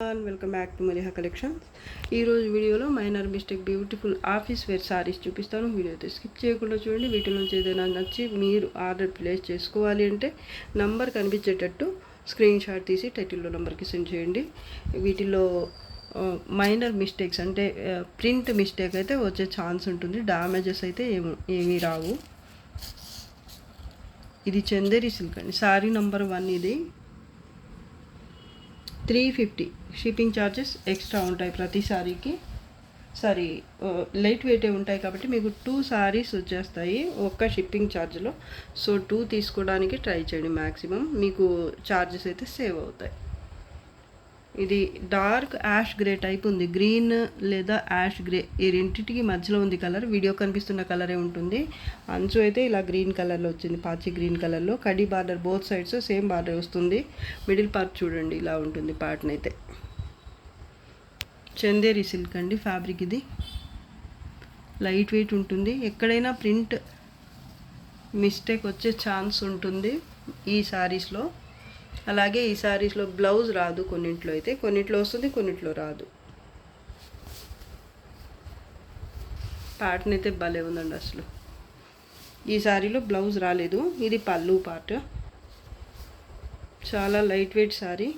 Welcome back to Mariha Collections. ఈరోజు వీడియోలో minor mistake beautiful office wear saris చూపిస్తాను. Video అయితే స్కిప్ చేయకుండా చూడండి. వీటి నుంచి ఏదైనా నచ్చి మీరు ఆర్డర్ ప్లేస్ చేసుకోవాలి అంటే నంబర్ కనిపించేటట్టు స్క్రీన్ షాట్ తీసి టైటిల్లో నెంబర్కి సెండ్ చేయండి. వీటిలో మైనర్ మిస్టేక్స్ అంటే ప్రింట్ మిస్టేక్ అయితే వచ్చే ఛాన్స్ ఉంటుంది. డ్యామేజెస్ అయితే ఏమీ రావు. ఇది చందేరి సిల్క్ అండి. సారీ నంబర్ 1 ఇది 350. షిప్పింగ్ ఛార్జెస్ ఎక్స్ట్రా ఉంటాయి ప్రతి సారీకి. లైట్ వెయిటే ఉంటాయి కాబట్టి మీకు 2 సారీస్ వచ్చేస్తాయి ఒక్క షిప్పింగ్ ఛార్జ్లో. సో 2 తీసుకోవడానికి ట్రై చేయండి. మ్యాక్సిమం మీకు ఛార్జెస్ అయితే సేవ్ అవుతాయి. ఇది డార్క్ యాష్ గ్రే టైప్ ఉంది. గ్రీన్ లేదా యాష్ గ్రే ఈ రెండింటికి మధ్యలో ఉంది కలర్. వీడియో కనిపిస్తున్న కలరే ఉంటుంది. అంచు అయితే ఇలా గ్రీన్ కలర్లో వచ్చింది, పాచి గ్రీన్ కలర్లో. కడి border both sides same border వస్తుంది. మిడిల్ పార్ట్ చూడండి ఇలా ఉంటుంది. పార్ట్ని అయితే చందేరి సిల్క్ అండి. ఫ్యాబ్రిక్ ఇది లైట్ వెయిట్ ఉంటుంది. ఎక్కడైనా ప్రింట్ మిస్టేక్ వచ్చే ఛాన్స్ ఉంటుంది ఈ శారీస్లో. అలాగే ఈ శారీస్లో బ్లౌజ్ రాదు. కొన్నింట్లో అయితే కొన్నింట్లో వస్తుంది, కొన్నింట్లో రాదు. ప్యాటర్న్ అయితే భలే ఉందండి అసలు. ఈ శారీలో బ్లౌజ్ రాలేదు. ఇది పళ్ళు పార్ట్. చాలా light weight sari.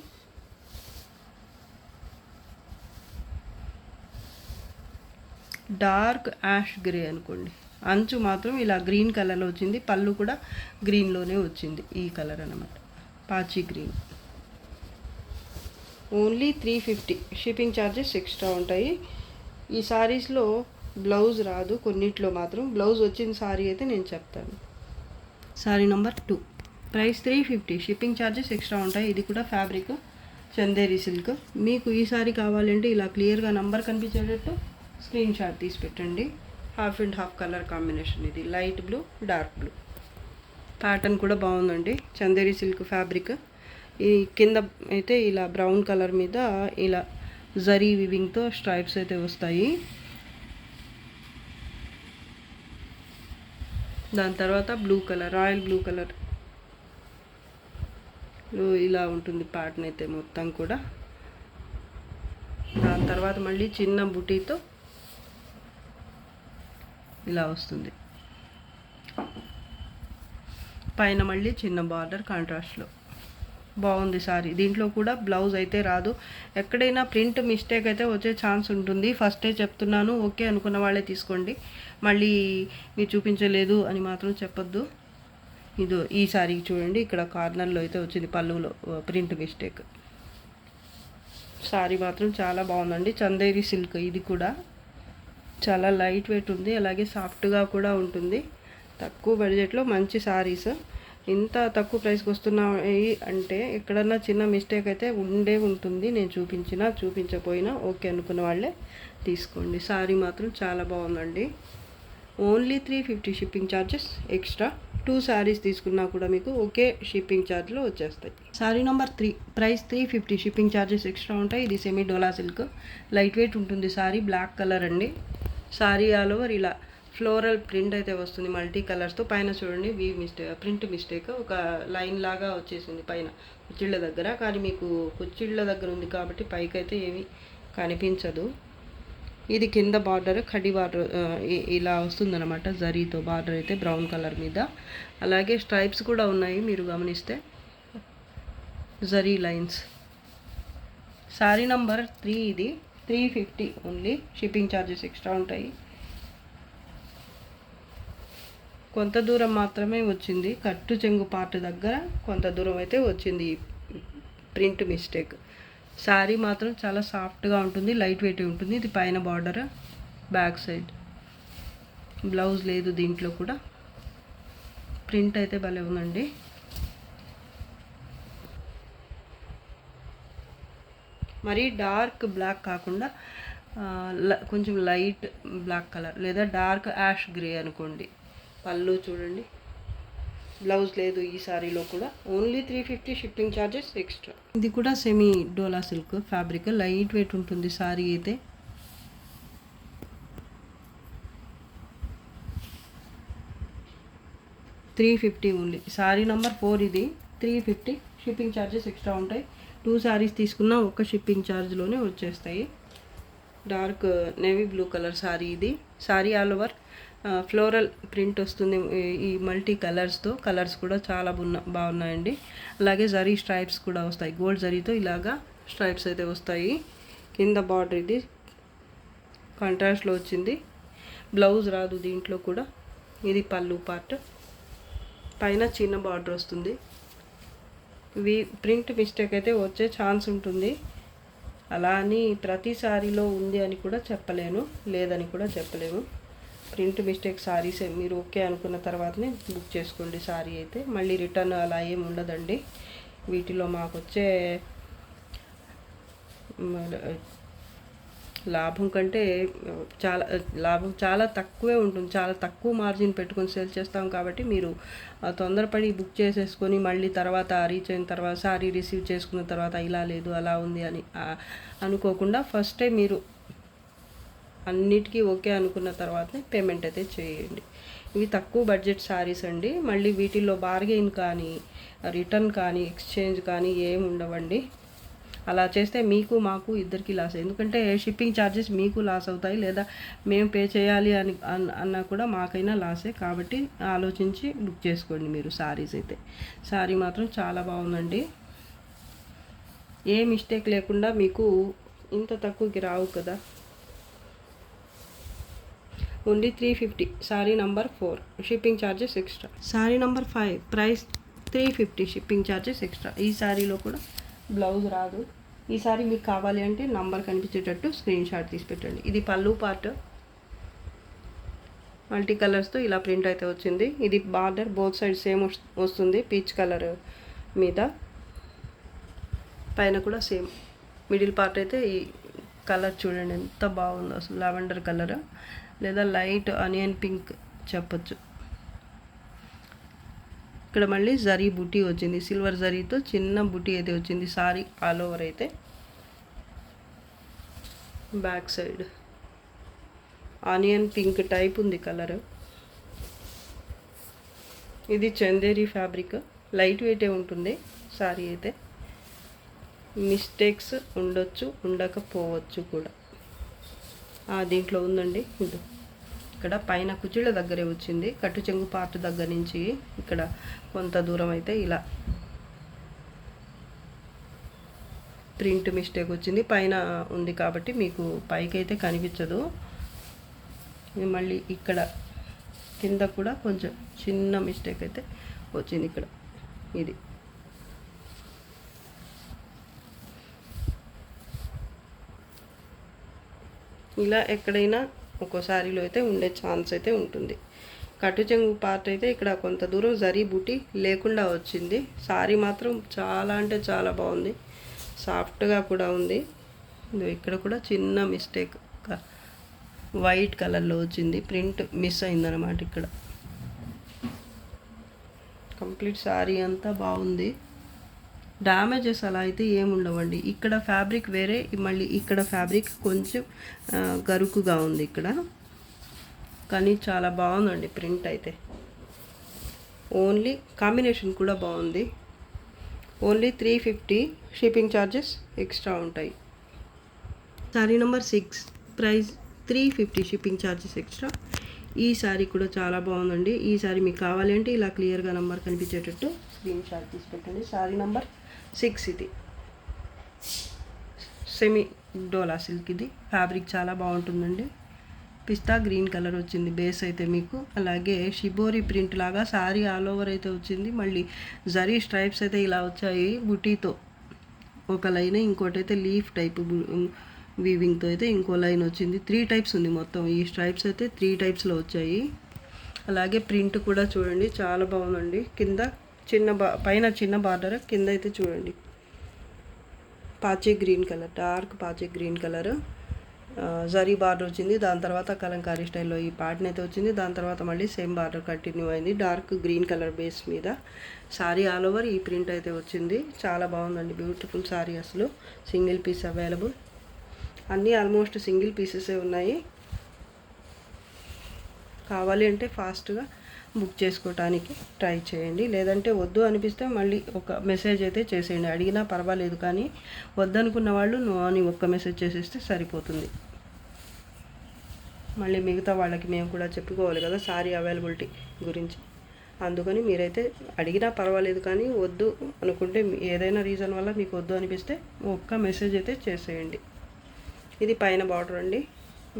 Dark ash grey అనుకోండి. అంచు మాత్రం ఇలా గ్రీన్ కలర్లో వచ్చింది. పళ్ళు కూడా గ్రీన్లోనే వచ్చింది. ఈ కలర్ అన్నమాట, పాచి green. Only 350. Shipping charges extra ఉంటాయి. ఈ సారీస్లో బ్లౌజ్ రాదు. కొన్నిట్లో మాత్రం బ్లౌజ్ వచ్చిన సారీ అయితే నేను చెప్తాను. Sorry number 2 price 350. Shipping charges extra ఉంటాయి. ఇది కూడా ఫ్యాబ్రిక్ చందేరి సిల్క్. మీకు ఈ సారీ కావాలంటే ఇలా క్లియర్గా నంబర్ కనిపించేటట్టు స్క్రీన్ షాట్ తీసి పెట్టండి. Half and half colour combination. ఇది light blue, dark blue. Pattern కూడా బాగుందండి. Chanderi silk fabric. ఈ కింద అయితే ఇలా బ్రౌన్ కలర్ మీద ఇలా జరీ వివింగ్తో స్ట్రైప్స్ అయితే వస్తాయి. దాని తర్వాత blue colour, royal blue colour ఇలా ఉంటుంది ప్యాటర్న్ అయితే మొత్తం కూడా. దాని తర్వాత మళ్ళీ చిన్న బుటీతో ఇలా వస్తుంది. పైన మళ్ళీ చిన్న బార్డర్ కాంట్రాస్ట్లో. బాగుంది సారీ. దీంట్లో కూడా బ్లౌజ్ అయితే రాదు. ఎక్కడైనా ప్రింట్ మిస్టేక్ అయితే వచ్చే ఛాన్స్ ఉంటుంది. ఫస్టే చెప్తున్నాను. ఓకే అనుకున్న వాళ్ళే తీసుకోండి. మళ్ళీ మీరు చూపించలేదు అని మాత్రం చెప్పొద్దు. ఈ సారీకి చూడండి, ఇక్కడ కార్నర్లో అయితే వచ్చింది పళ్ళులో ప్రింట్ మిస్టేక్. సారీ మాత్రం చాలా బాగుందండి. చందేరి సిల్క్. ఇది కూడా చాలా లైట్ వెయిట్ ఉంది. అలాగే సాఫ్ట్గా కూడా ఉంటుంది. తక్కువ బడ్జెట్లో మంచి సారీస్. ఇంత తక్కువ ప్రైస్కి వస్తున్నాయి అంటే ఎక్కడన్నా చిన్న మిస్టేక్ అయితే ఉంటుంది. నేను చూపించకపోయినా ఓకే అనుకున్న వాళ్ళే తీసుకోండి. సారీ మాత్రం చాలా బాగుందండి. Only 350. Shipping charges extra. 2 saris తీసుకున్నా కూడా మీకు ఒకే షిప్పింగ్ ఛార్జ్లో వచ్చేస్తాయి. Sorry number 3 price 350. Shipping charges extra ఉంటాయి. ఇది సెమీ డోలా సిల్క్. లైట్ వెయిట్ ఉంటుంది. సారీ బ్లాక్ కలర్ అండి. సారీ ఆల్ ఓవర్ ఇలా ఫ్లోరల్ ప్రింట్ అయితే వస్తుంది మల్టీ కలర్స్తో. పైన చూడండి ప్రింట్ మిస్టేక్ ఒక లైన్ లాగా వచ్చేసింది పైన కుచ్చిళ్ళ దగ్గర. కానీ మీకు కుచ్చిళ్ళ దగ్గర ఉంది కాబట్టి పైకి అయితే ఏమీ కనిపించదు. ఇది కింద బార్డర్ కడి బార్డర్ ఇలా వస్తుందన్నమాట. జరీతో బార్డర్ అయితే బ్రౌన్ కలర్ మీద. అలాగే స్ట్రైప్స్ కూడా ఉన్నాయి మీరు గమనిస్తే, జరీ లైన్స్. సారీ నంబర్ 3 ఇది 350 ఓన్లీ. షిప్పింగ్ ఛార్జెస్ ఎక్స్ట్రా ఉంటాయి. కొంత దూరం మాత్రమే వచ్చింది. కట్టు చెంగు పార్ట్ దగ్గర కొంత దూరం అయితే వచ్చింది ప్రింట్ మిస్టేక్. శారీ మాత్రం చాలా సాఫ్ట్గా ఉంటుంది, లైట్ వెయిట్ ఉంటుంది. ఇది పైన బార్డర్, బ్యాక్ సైడ్. బ్లౌజ్ లేదు దీంట్లో కూడా. ప్రింట్ అయితే భలే ఉందండి. మరీ డార్క్ బ్లాక్ కాకుండా కొంచెం లైట్ బ్లాక్ కలర్ లేదా డార్క్ యాష్ గ్రే అనుకోండి. పళ్ళు చూడండి. బ్లౌజ్ లేదు ఈ సారీలో కూడా. ఓన్లీ 350. Shipping charges extra. ఇది కూడా సెమీ డోలా సిల్క్ ఫ్యాబ్రిక్. లైట్ వెయిట్ ఉంటుంది సారీ అయితే. $350 ఓన్లీ. సారీ నెంబర్ 4 ఇది 350. షిప్పింగ్ ఛార్జెస్ ఎక్స్ట్రా ఉంటాయి. 2 శారీస్ తీసుకున్నా ఒక్క షిప్పింగ్ ఛార్జ్లోనే వచ్చేస్తాయి. Dark navy blue colour sari ఇది. Sari all over floral print వస్తుంది ఈ మల్టీ కలర్స్తో. కలర్స్ కూడా చాలా బాగున్నాయండి. అలాగే జరీ స్ట్రైప్స్ కూడా వస్తాయి, గోల్డ్ జరీతో ఇలాగా స్ట్రైప్స్ అయితే వస్తాయి. కింద బార్డర్ ఇది కాంట్రాస్ట్లో వచ్చింది. బ్లౌజ్ రాదు దీంట్లో కూడా. ఇది పళ్ళు పార్ట్, పైన చిన్న బార్డర్ వస్తుంది. ఇవి ప్రింట్ మిస్టేక్ అయితే వచ్చే ఛాన్స్ ఉంటుంది. అలా అని ప్రతి సారీలో ఉంది అని కూడా చెప్పలేను, లేదని కూడా చెప్పలేము. ప్రింట్ మిస్టేక్ సారీస్ మీరు ఓకే అనుకున్న తర్వాతనే బుక్ చేసుకోండి. సారీ అయితే మళ్ళీ రిటర్న్ అలా ఏమి ఉండదండి. వీటిలో మాకు వచ్చే లాభం కంటే లాభం చాలా తక్కువే ఉంటుంది. చాలా తక్కువ మార్జిన్ పెట్టుకొని సేల్ చేస్తాం కాబట్టి మీరు తొందరపడి బుక్ చేసేసుకొని మళ్ళీ తర్వాత రీచ్ అయిన తర్వాత సారీ రిసీవ్ చేసుకున్న తర్వాత ఇలా లేదు అలా ఉంది అని అనుకోకుండా ఫస్టే మీరు అన్నిటికీ ఓకే అనుకున్న తర్వాతనే పేమెంట్ అయితే చేయండి. ఇవి తక్కువ బడ్జెట్ శారీస్ అండి. మళ్ళీ వీటిల్లో బార్గెయిన్ కానీ రిటర్న్ కానీ ఎక్స్చేంజ్ కానీ ఏమి ఉండవండి. అలా చేస్తే మీకు మాకు ఇద్దరికి లాస్. ఎందుకంటే షిప్పింగ్ ఛార్జెస్ మీకు లాస్ అవుతాయి, లేదా మేము పే చేయాలి అని అన్నా కూడా మాకైనా లాసే. కాబట్టి ఆలోచించి బుక్ చేసుకోండి మీరు శారీస్ అయితే. శారీ మాత్రం చాలా బాగుందండి. ఏ మిస్టేక్ లేకుండా మీకు ఇంత తక్కువకి రావు కదా. Only 350. Sari number 4 shipping charges extra. Sari number 5 price 350, shipping charges extra. ఈ శారీలో కూడా బ్లౌజ్ రాదు. ఈ సారీ మీకు కావాలి అంటే నంబర్ కనిపించేటట్టు స్క్రీన్ షాట్ తీసి పెట్టండి. ఇది పళ్ళు పార్ట్ మల్టీ కలర్స్తో ఇలా ప్రింట్ అయితే వచ్చింది. ఇది బార్డర్ బోత్ సైడ్ సేమ్ వస్తుంది, పీచ్ కలర్ మీద. పైన కూడా సేమ్. మిడిల్ పార్ట్ అయితే ఈ కలర్ చూడండి ఎంత బాగుందో అసలు. లావెండర్ కలర్ లేదా లైట్ ఆనియన్ పింక్ చెప్పచ్చు. ఇక్కడ మళ్ళీ జరీ బుటీ వచ్చింది, సిల్వర్ జరీతో చిన్న బుటీ అయితే వచ్చింది. సారీ ఆల్ ఓవర్ అయితే back side onion pink type ఉంది కలర్. ఇది చందేరి ఫ్యాబ్రిక్, లైట్ వెయిటే ఉంటుంది సారీ అయితే. మిస్టేక్స్ ఉండొచ్చు, ఉండకపోవచ్చు కూడా. దీంట్లో ఉందండి. ఇది ఇక్కడ పైన కుచ్చిళ్ళ దగ్గరే వచ్చింది, కట్టు చెంగు పార్ట్ దగ్గర నుంచి ఇక్కడ కొంత దూరం అయితే ఇలా ప్రింట్ మిస్టేక్ వచ్చింది. పైన ఉంది కాబట్టి మీకు పైకి అయితే కనిపించదు. మళ్ళీ ఇక్కడ కింద కూడా కొంచెం చిన్న మిస్టేక్ అయితే వచ్చింది ఇక్కడ. ఇది ఇలా ఎక్కడైనా ఒక్కో సారీలో అయితే ఉండే ఛాన్స్ అయితే ఉంటుంది. కట్టు చెంగు పార్ట్ అయితే ఇక్కడ కొంత దూరం జరీ బూటీ లేకుండా వచ్చింది. సారీ మాత్రం చాలా అంటే చాలా బాగుంది, సాఫ్ట్గా కూడా ఉంది. ఇక్కడ కూడా చిన్న మిస్టేక్ వైట్ కలర్లో వచ్చింది, ప్రింట్ మిస్ అయిందన్నమాట. ఇక్కడ కంప్లీట్ సారీ అంతా బాగుంది. డ్యామేజెస్ అలా అయితే ఏముండవండి. ఇక్కడ ఫ్యాబ్రిక్ వేరే, మళ్ళీ ఇక్కడ ఫ్యాబ్రిక్ కొంచెం గరుకుగా ఉంది ఇక్కడ, కానీ చాలా బాగుందండి ప్రింట్ అయితే. ఓన్లీ కాంబినేషన్ కూడా బాగుంది. ఓన్లీ 350, షిప్పింగ్ ఛార్జెస్ ఎక్స్ట్రా ఉంటాయి. Sari number 6 price 350, shipping charges extra. ఈ సారీ కూడా చాలా బాగుందండి. ఈ సారీ మీకు కావాలి అంటే ఇలా క్లియర్గా నెంబర్ కనిపించేటట్టు స్క్రీన్ షాట్ తీసి పెట్టండి. సారీ నెంబర్ 6 ఇది. సెమీ డోలా సిల్క్ ఇది. ఫ్యాబ్రిక్ చాలా బాగుంటుందండి. పిస్తా గ్రీన్ కలర్ వచ్చింది బేస్ అయితే మీకు. అలాగే షిబోరి ప్రింట్ లాగా సారీ ఆల్ ఓవర్ అయితే వచ్చింది. మళ్ళీ జరీ స్ట్రైప్స్ అయితే ఇలా వచ్చాయి బుటీతో ఒక లైన్, ఇంకోటి అయితే లీఫ్ టైప్ వీవింగ్తో అయితే ఇంకో లైన్ వచ్చింది. 3 టైప్స్ ఉంది మొత్తం. ఈ స్ట్రైప్స్ అయితే 3 టైప్స్లో వచ్చాయి. అలాగే ప్రింట్ కూడా చూడండి చాలా బాగుందండి. కింద పైన చిన్న బార్డర్, కింద అయితే చూడండి పాచీ గ్రీన్ కలర్, డార్క్ పాచీ గ్రీన్ కలర్ జరీ బార్డర్ వచ్చింది. దాని తర్వాత కలంకారీ స్టైల్లో ఈ పార్ట్ని అయితే వచ్చింది. దాని తర్వాత మళ్ళీ సేమ్ బార్డర్ కంటిన్యూ అయింది డార్క్ గ్రీన్ కలర్ బేస్ మీద. సారీ ఆల్ ఓవర్ ఈ ప్రింట్ అయితే వచ్చింది. చాలా బాగుందండి, బ్యూటిఫుల్ సారీ అసలు. సింగిల్ పీస్ అవైలబుల్, అన్నీ ఆల్మోస్ట్ సింగిల్ పీసెసే ఉన్నాయి. కావాలి అంటే ఫాస్ట్గా బుక్ చేసుకోవటానికి ట్రై చేయండి. లేదంటే వద్దు అనిపిస్తే మళ్ళీ ఒక మెసేజ్ అయితే చేసేయండి. అడిగినా పర్వాలేదు, కానీ వద్దనుకున్న వాళ్ళు నో అని ఒక్క మెసేజ్ చేసేస్తే సరిపోతుంది. మళ్ళీ మిగతా వాళ్ళకి మేము కూడా చెప్పుకోవాలి కదా సారీ అవైలబిలిటీ గురించి. అందుకని మీరైతే అడిగినా పర్వాలేదు, కానీ వద్దు అనుకుంటే ఏదైనా రీజన్ వల్ల మీకు వద్దు అనిపిస్తే ఒక్క మెసేజ్ అయితే చేసేయండి. ఇది పైన బార్డర్ అండి,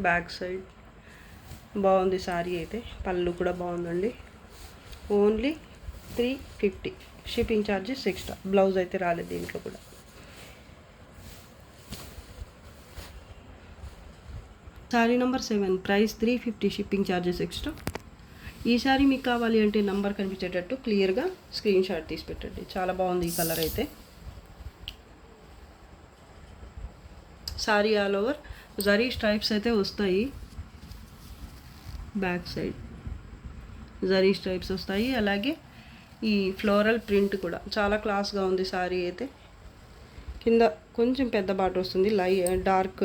బ్యాక్ సైడ్ బాగుంది సారీ అయితే. పళ్ళు కూడా బాగుందండి. Only 350 shipping charges extra. Blouse అయితే రాలేదు దీంట్లో కూడా. Sorry number 7 price 350 shipping charges extra. ఈ సారీ మీకు కావాలి అంటే నంబర్ కనిపించేటట్టు క్లియర్గా స్క్రీన్ షాట్ తీసి పెట్టండి. చాలా బాగుంది ఈ కలర్ అయితే. Sorry all over zari stripes అయితే వస్తాయి. బ్యాక్ సైడ్ జరీ స్ట్రైప్స్ వస్తాయి. అలాగే ఈ ఫ్లోరల్ ప్రింట్ కూడా చాలా క్లాస్గా ఉంది సారీ అయితే. కింద కొంచెం పెద్ద బార్డర్ వస్తుంది, dark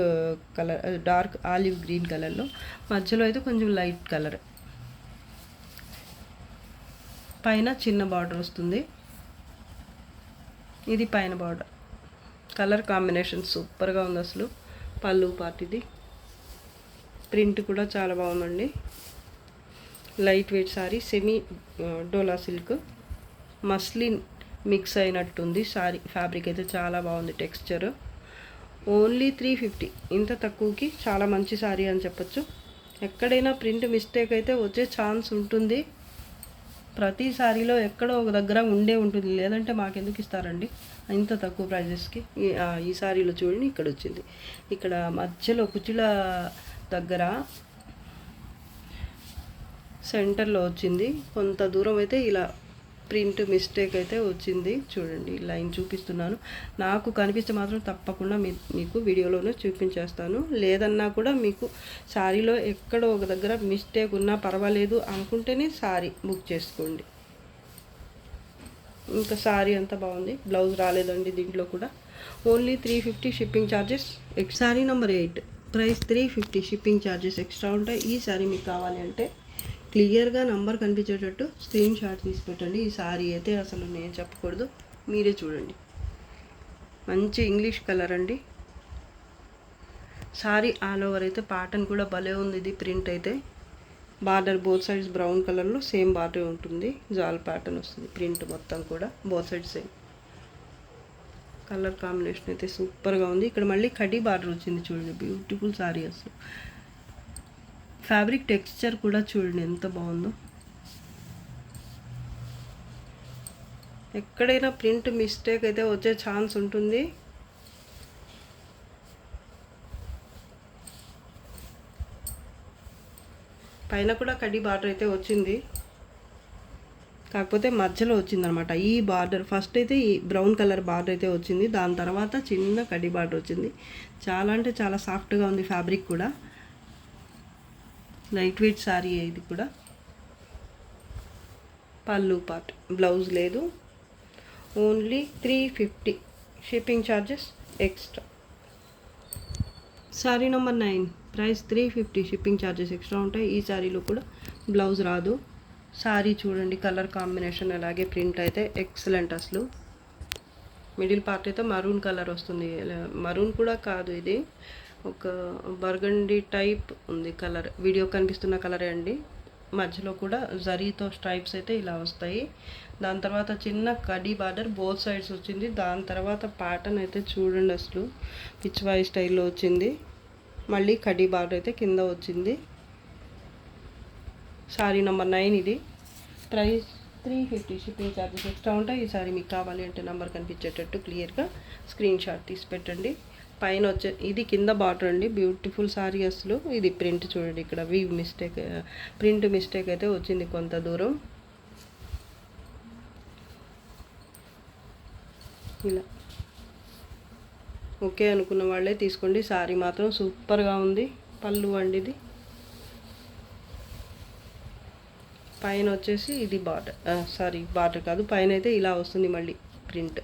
colour, dark olive green కలర్లో. మధ్యలో అయితే కొంచెం లైట్ కలర్. పైన చిన్న బార్డర్ వస్తుంది. ఇది పైన బార్డర్. కలర్ కాంబినేషన్ సూపర్గా ఉంది అసలు. పళ్ళు పార్ట్ ఇది. ప్రింట్ కూడా చాలా బాగుందండి. లైట్ వెయిట్ సారీ, సెమీ డోలా సిల్క్, మస్లిన్ మిక్స్ అయినట్టుంది సారీ. ఫ్యాబ్రిక్ అయితే చాలా బాగుంది, టెక్స్చర్. ఓన్లీ 350. ఇంత తక్కువకి చాలా మంచి సారీ అని చెప్పచ్చు. ఎక్కడైనా ప్రింట్ మిస్టేక్ అయితే వచ్చే ఛాన్స్ ఉంటుంది. ప్రతి సారీలో ఎక్కడో ఒక దగ్గర ఉండే ఉంటుంది, లేదంటే మాకెందుకు ఇస్తారండి ఇంత తక్కువ ప్రైజెస్కి. ఈ సారీలో చూడండి, ఇక్కడ వచ్చింది. ఇక్కడ మధ్యలో కుచ్చుల దగ్గర సెంటర్లో వచ్చింది. కొంత దూరం అయితే ఇలా ప్రింట్ మిస్టేక్ అయితే వచ్చింది. చూడండి, లైన్ చూపిస్తున్నాను. నాకు కనిపిస్తే మాత్రం తప్పకుండా మీకు వీడియోలోనే చూపించేస్తాను. లేదన్నా కూడా మీకు సారీలో ఎక్కడో ఒక దగ్గర మిస్టేక్ ఉన్నా పర్వాలేదు అనుకుంటేనే సారీ బుక్ చేసుకోండి. ఇంకా సారీ అంతా బాగుంది. బ్లౌజ్ రాలేదండి దీంట్లో కూడా. Only 350 shipping charges. Sorry number 8 price 350 shipping charges extra ఉంటాయి. ఈ సారీ మీకు కావాలి అంటే క్లియర్గా నంబర్ కనిపించేటట్టు స్క్రీన్ షాట్ తీసి పెట్టండి. ఈ సారీ అయితే అసలు నేను చెప్పకూడదు, మీరే చూడండి. మంచి ఇంగ్లీష్ కలర్ అండి. సారీ ఆల్ ఓవర్ అయితే ప్యాటర్న్ కూడా భలే ఉంది. ఇది ప్రింట్ అయితే బార్డర్ బోత్ సైడ్స్ బ్రౌన్ కలర్లో సేమ్ బార్డర్ ఉంటుంది. జాల్ ప్యాటర్న్ వస్తుంది. ప్రింట్ మొత్తం కూడా both sides same. Colour combination అయితే సూపర్గా ఉంది. ఇక్కడ మళ్ళీ కడ్డీ బార్డర్ వచ్చింది చూడండి. బ్యూటిఫుల్ సారీ అసలు. ఫ్యాబ్రిక్ టెక్స్చర్ కూడా చూడండి ఎంత బాగుందో. ఎక్కడైనా ప్రింట్ మిస్టేక్ అయితే వచ్చే ఛాన్స్ ఉంటుంది. పైన కూడా కడ్డీ బార్డర్ అయితే వచ్చింది, కాకపోతే మధ్యలో వచ్చిందనమాట ఈ బార్డర్. ఫస్ట్ అయితే ఈ బ్రౌన్ కలర్ బార్డర్ అయితే వచ్చింది, దాని తర్వాత చిన్న కడ్డీ బార్డర్ వచ్చింది. చాలా అంటే చాలా సాఫ్ట్గా ఉంది ఫ్యాబ్రిక్ కూడా. లైట్ వెయిట్ సారీ ఇది కూడా. పళ్ళు పార్ట్, బ్లౌజ్ లేదు. Only 350 shipping charges extra. Sorry number 9 price 350 shipping charges extra ఉంటాయి. ఈ సారీలో కూడా బ్లౌజ్ రాదు. సారీ చూడండి, కలర్ కాంబినేషన్ అలాగే ప్రింట్ అయితే ఎక్సలెంట్ అసలు. మిడిల్ పార్ట్ అయితే మరూన్ కలర్ వస్తుంది. మరూన్ కూడా కాదు, ఇది ఒక బర్గండీ టైప్ ఉంది కలర్. వీడియో కనిపిస్తున్న కలరే అండి. మధ్యలో కూడా జరీతో స్ట్రైప్స్ అయితే ఇలా వస్తాయి. దాని తర్వాత చిన్న కడ్డీ బార్డర్ బోత్ సైడ్స్ వచ్చింది. దాని తర్వాత ప్యాటర్న్ అయితే చూడండి అసలు పిచ్వాయి స్టైల్లో వచ్చింది. మళ్ళీ కడ్డీ బార్డర్ అయితే కింద వచ్చింది. సారీ నెంబర్ 9 ఇది. ప్రైస్ 350 షిప్పింగ్ ఛార్జెస్ ఎక్స్ట్రా ఉంటాయి. ఈ సారీ మీకు కావాలి అంటే నెంబర్ కనిపించేటట్టు క్లియర్గా స్క్రీన్ షాట్ తీసి పెట్టండి. పైన వచ్చే ఇది కింద బార్డర్ అండి. బ్యూటిఫుల్ సారీ అసలు. ఇది ప్రింట్ చూడండి, ఇక్కడ ప్రింట్ మిస్టేక్ అయితే వచ్చింది కొంత దూరం. ఇలా ఓకే అనుకున్న వాళ్ళే తీసుకోండి. సారీ మాత్రం సూపర్గా ఉంది. పళ్ళు అండి ఇది. పైన వచ్చేసి ఇది బార్డర్, బార్డర్ కాదు, పైన అయితే ఇలా వస్తుంది మళ్ళీ ప్రింట్.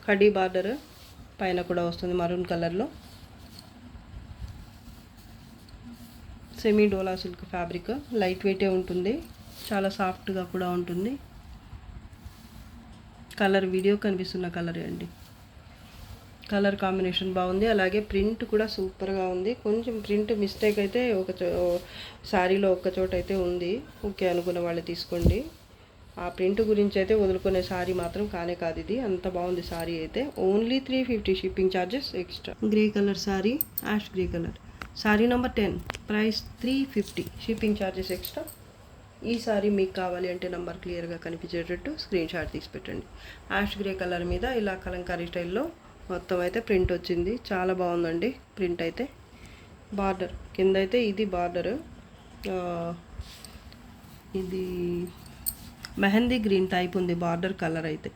కడ్డీ బార్డర్ పైన కూడా వస్తుంది మరూన్ కలర్లో. సెమీ డోలా సిల్క్ ఫ్యాబ్రిక్, లైట్ వెయిటే ఉంటుంది, చాలా సాఫ్ట్గా కూడా ఉంటుంది. కలర్ వీడియో కనిపిస్తున్న కలరే అండి. కలర్ కాంబినేషన్ బాగుంది, అలాగే ప్రింట్ కూడా సూపర్గా ఉంది. కొంచెం ప్రింట్ మిస్టేక్ అయితే శారీలో ఒక్క చోట అయితే ఉంది. ఓకే అనుకున్న వాళ్ళు తీసుకోండి. ఆ ప్రింట్ గురించి అయితే వదులుకునే శారీ మాత్రం కానే కాదు ఇది. అంత బాగుంది శారీ అయితే. Only 350 shipping charges extra. Grey colour sari, ash grey colour, sari number 10, price 350, shipping charges extra. ఈ శారీ మీకు కావాలి అంటే నంబర్ క్లియర్గా కనిపించేటట్టు స్క్రీన్ షాట్ తీసి పెట్టండి. యాష్ గ్రే కలర్ మీద ఇలా కలంకారీ స్టైల్లో మొత్తం అయితే ప్రింట్ వచ్చింది. చాలా బాగుందండి ప్రింట్ అయితే. బార్డర్ కింద అయితే ఇది బార్డర్, ఇది మెహందీ గ్రీన్ టైప్ ఉంది బార్డర్ కలర్ అయితే.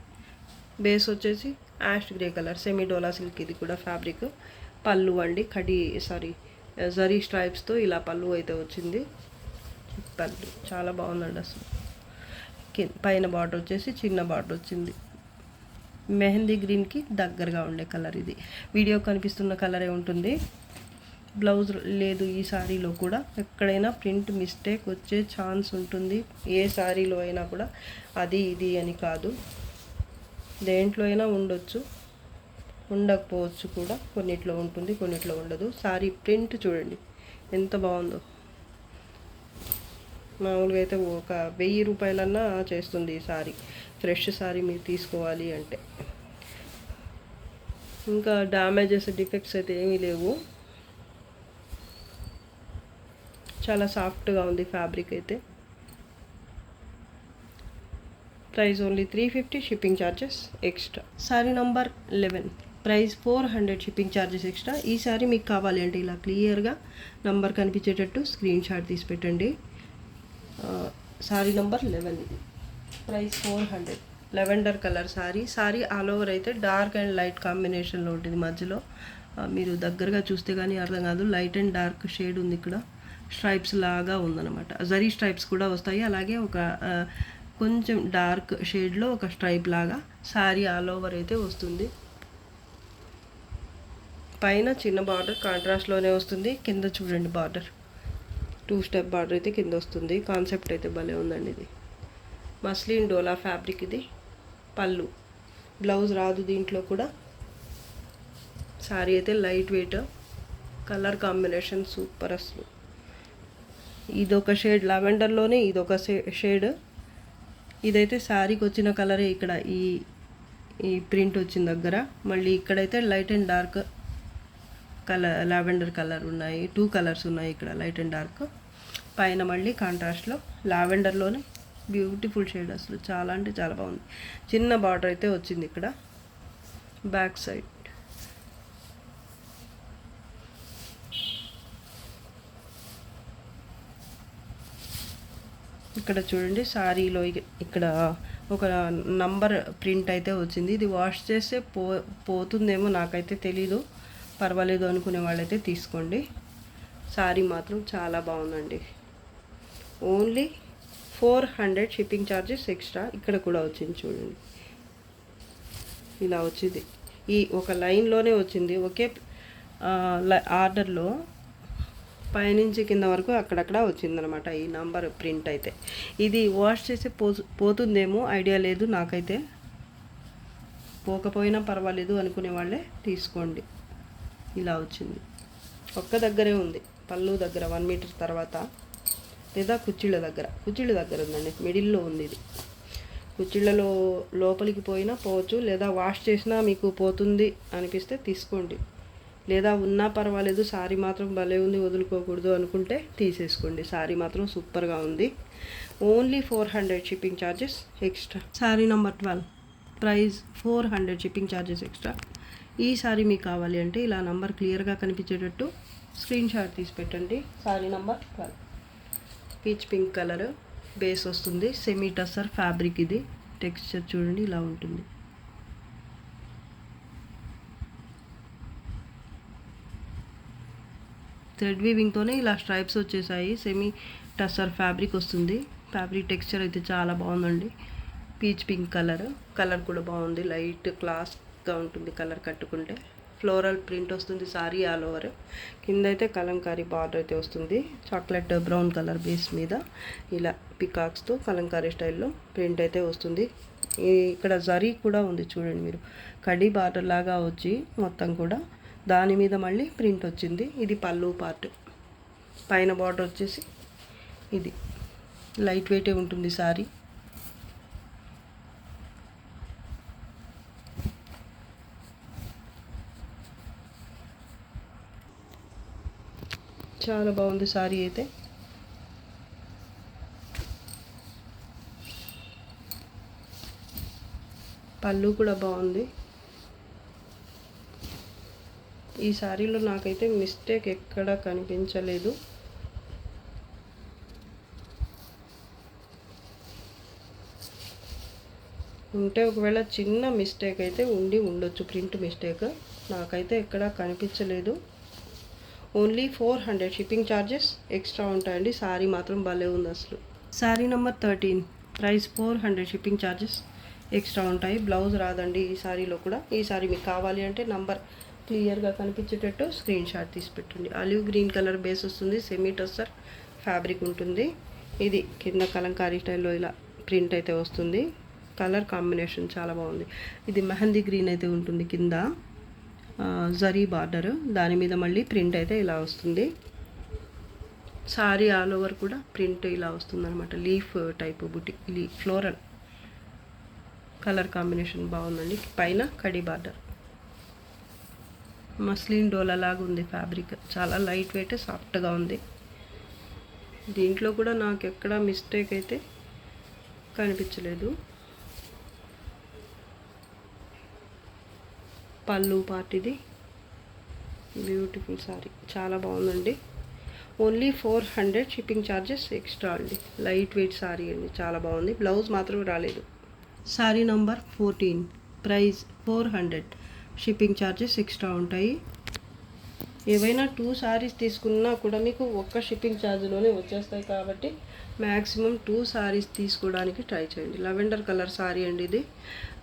బేస్ వచ్చేసి యాష్ గ్రే కలర్, సెమీ డోలా సిల్క్ ఇది కూడా ఫ్యాబ్రిక్. పళ్ళు అండి జరీ స్ట్రైప్స్తో ఇలా పళ్ళు అయితే వచ్చింది. పళ్ళు చాలా బాగుందండి అసలు. పైన బార్డర్ వచ్చేసి చిన్న బార్డర్ వచ్చింది. మెహందీ గ్రీన్కి దగ్గరగా ఉండే కలర్ ఇది. వీడియో కనిపిస్తున్న కలరే ఉంటుంది. బ్లౌజ్ లేదు ఈ శారీలో కూడా. ఎక్కడైనా ప్రింట్ మిస్టేక్ వచ్చే ఛాన్స్ ఉంటుంది. ఏ శారీలో అయినా కూడా, అది ఇది అని కాదు, దేంట్లో అయినా ఉండొచ్చు, ఉండకపోవచ్చు కూడా. కొన్నిట్లో ఉంటుంది, కొన్నిట్లో ఉండదు. శారీ ప్రింట్ చూడండి ఎంత బాగుందో. మామూలుగా అయితే ఒక 1000 రూపాయలన్నా చేస్తుంది ఈ శారీ, ఫ్రెష్ శారీ మీరు తీసుకోవాలి అంటే. ఇంకా డ్యామేజెస్, డిఫెక్ట్స్ అయితే ఏమీ లేవు. చాలా సాఫ్ట్గా ఉంది ఫ్యాబ్రిక్ అయితే. Price only 350, shipping charges extra. Sari number 11, price 400, shipping charges extra. ఈ శారీ మీకు కావాలి అంటే ఇలా క్లియర్గా నంబర్ కనిపించేటట్టు స్క్రీన్ షాట్ తీసి పెట్టండి. Sari number 11, price 400. Lavender colour sari all over అయితే డార్క్ అండ్ లైట్ కాంబినేషన్లో ఉంటుంది. మధ్యలో మీరు దగ్గరగా చూస్తే కానీ అర్థం కాదు, లైట్ అండ్ డార్క్ షేడ్ ఉంది. ఇక్కడ స్ట్రైప్స్ లాగా ఉందన్నమాట. జరీ స్ట్రైప్స్ కూడా వస్తాయి. అలాగే ఒక కొంచెం డార్క్ షేడ్లో ఒక స్ట్రైప్ లాగా శారీ ఆల్ ఓవర్ అయితే వస్తుంది. పైన చిన్న బార్డర్ కాంట్రాస్ట్లోనే వస్తుంది. కింద చూడండి బార్డర్ 2 స్టెప్ బార్డర్ అయితే కింద వస్తుంది. కాన్సెప్ట్ అయితే భలే ఉందండి ఇది. మస్లిన్ డోలా ఫ్యాబ్రిక్ ఇది. పళ్ళు, బ్లౌజ్ రాదు దీంట్లో కూడా. శారీ అయితే light weight, colour combination super అసలు. ఇదొక షేడ్ లావెండర్లోనే ఇదొక షేడ్. ఇదైతే శారీకి వచ్చిన కలరే. ఇక్కడ ఈ ప్రింట్ వచ్చిన దగ్గర మళ్ళీ ఇక్కడైతే light and dark colour, lavender colour ఉన్నాయి. 2 కలర్స్ ఉన్నాయి ఇక్కడ, లైట్ అండ్ డార్క్. పైన మళ్ళీ కాంట్రాస్ట్లో లావెండర్లోనే బ్యూటిఫుల్ షేడ్ అసలు. చాలా అంటే చాలా బాగుంది. చిన్న బార్డర్ అయితే వచ్చింది ఇక్కడ బ్యాక్ సైడ్. ఇక్కడ చూడండి శారీలో ఇక్కడ ఒక నంబర్ ప్రింట్ అయితే వచ్చింది. ఇది వాష్ చేస్తే పోతుందేమో, నాకైతే తెలీదు. పర్వాలేదు అనుకునే వాళ్ళైతే తీసుకోండి. శారీ మాత్రం చాలా బాగుందండి. Only 400, shipping charges extra. ఇక్కడ కూడా వచ్చింది చూడండి, ఇలా వచ్చింది. ఈ ఒక లైన్లోనే వచ్చింది. ఒకే ఆర్డర్లో పైనుంచి కింద వరకు అక్కడక్కడ వచ్చిందనమాట ఈ నంబర్ ప్రింట్ అయితే. ఇది వాష్ చేసి పోతుందేమో, ఐడియా లేదు నాకైతే. పోకపోయినా పర్వాలేదు అనుకునే వాళ్ళే తీసుకోండి. ఇలా వచ్చింది. ఒక్క దగ్గరే ఉంది, పళ్ళు దగ్గర 1 మీటర్ తర్వాత, లేదా కుచ్చిళ్ళ దగ్గర ఉందండి. మిడిల్లో ఉంది ఇది. కుచ్చిళ్ళలో లోపలికి పోయినా పోవచ్చు, లేదా వాష్ చేసినా మీకు పోతుంది అనిపిస్తే తీసుకోండి. లేదా ఉన్నా పర్వాలేదు, శారీ మాత్రం భలే ఉంది, వదులుకోకూడదు అనుకుంటే తీసేసుకోండి. శారీ మాత్రం సూపర్గా ఉంది. Only 400, shipping charges extra. Sari number 12, price 400, shipping charges extra. ఈ శారీ మీకు కావాలి అంటే ఇలా నంబర్ క్లియర్గా కనిపించేటట్టు స్క్రీన్ షాట్ తీసి పెట్టండి. Sari number 12, peach pink colour base వస్తుంది. సెమీ టస్సర్ ఫ్యాబ్రిక్ ఇది. టెక్స్చర్ చూడండి ఇలా ఉంటుంది. థ్రెడ్ వీవింగ్తోనే ఇలా స్ట్రైప్స్ వచ్చేసాయి. సెమీ టస్సర్ ఫ్యాబ్రిక్ వస్తుంది. ఫ్యాబ్రిక్ టెక్స్చర్ అయితే చాలా బాగుందండి. పీచ్ పింక్ కలర్ కూడా బాగుంది. లైట్ క్లాస్గా ఉంటుంది కలర్ కట్టుకుంటే. ఫ్లోరల్ ప్రింట్ వస్తుంది సారీ ఆల్ ఓవర్. కింద అయితే కలంకారీ బార్డర్ అయితే వస్తుంది. చాక్లెట్ బ్రౌన్ కలర్ బేస్ మీద ఇలా పికాక్స్తో కలంకారీ స్టైల్లో ప్రింట్ అయితే వస్తుంది. ఇక్కడ జరీ కూడా ఉంది చూడండి మీరు, కడీ బార్డర్ లాగా వచ్చి మొత్తం కూడా దాని మీద మళ్ళీ ప్రింట్ వచ్చింది. ఇది పళ్ళు పార్ట్. పైన బార్డర్ వచ్చేసి ఇది లైట్ వెయిటే ఉంటుంది సారీ. చాలా బాగుంది సారీ అయితే. పళ్ళు కూడా బాగుంది. ఈ సారీలో నాకైతే మిస్టేక్ ఎక్కడా కనిపించలేదు. ఉంటే ఒకవేళ చిన్న మిస్టేక్ అయితే ఉండొచ్చు, ప్రింట్ మిస్టేక్. నాకైతే ఎక్కడా కనిపించలేదు. ఓన్లీ 400 షిప్పింగ్ ఛార్జెస్ ఎక్స్ట్రా ఉంటాయండి. సారీ మాత్రం భలే ఉంది అసలు. Sorry number 13, price 400, shipping charges extra ఉంటాయి. బ్లౌజ్ రాదండి ఈ సారీలో కూడా. ఈ సారీ మీకు కావాలి అంటే నంబర్ క్లియర్గా కనిపించేటట్టు స్క్రీన్ షాట్ తీసి పెట్టండి. ఆలివ్ గ్రీన్ కలర్ బేస్ వస్తుంది, సెమీ టస్సర్ ఫ్యాబ్రిక్ ఉంటుంది. ఇది కింద కలంకారీ స్టైల్లో ఇలా ప్రింట్ అయితే వస్తుంది. కలర్ కాంబినేషన్ చాలా బాగుంది. ఇది మెహందీ గ్రీన్ అయితే ఉంటుంది, కింద జరీ బార్డర్, దాని మీద మళ్ళీ ప్రింట్ అయితే ఇలా వస్తుంది. సారీ ఆల్ ఓవర్ కూడా ప్రింట్ ఇలా వస్తుంది అనమాట. లీఫ్ టైప్ బుట్టి, ఫ్లోరల్ కలర్ కాంబినేషన్ బాగుందండి. పైన కడీ బార్డర్, మస్లిన్ డోలా లాగా ఉంది ఫ్యాబ్రిక్. చాలా లైట్ వెయిట్, సాఫ్ట్గా ఉంది. దీంట్లో కూడా నాకు ఎక్కడ మిస్టేక్ అయితే కనిపించలేదు. పళ్ళు పార్ట్ ఇది. బ్యూటిఫుల్ సారీ, చాలా బాగుందండి. ఓన్లీ 400 షిప్పింగ్ ఛార్జెస్ ఎక్స్ట్రా అండి. లైట్ వెయిట్ సారీ అండి, చాలా బాగుంది. బ్లౌజ్ మాత్రం రాలేదు. Sorry number 14, price 400, shipping charges extra ఉంటాయి. ఏవైనా 2 సారీస్ తీసుకున్నా కూడా మీకు ఒక్క షిప్పింగ్ ఛార్జ్లోనే వచ్చేస్తాయి కాబట్టి మ్యాక్సిమం 2 సారీస్ తీసుకోవడానికి ట్రై చేయండి. లెవెండర్ కలర్ సారీ అండి ఇది.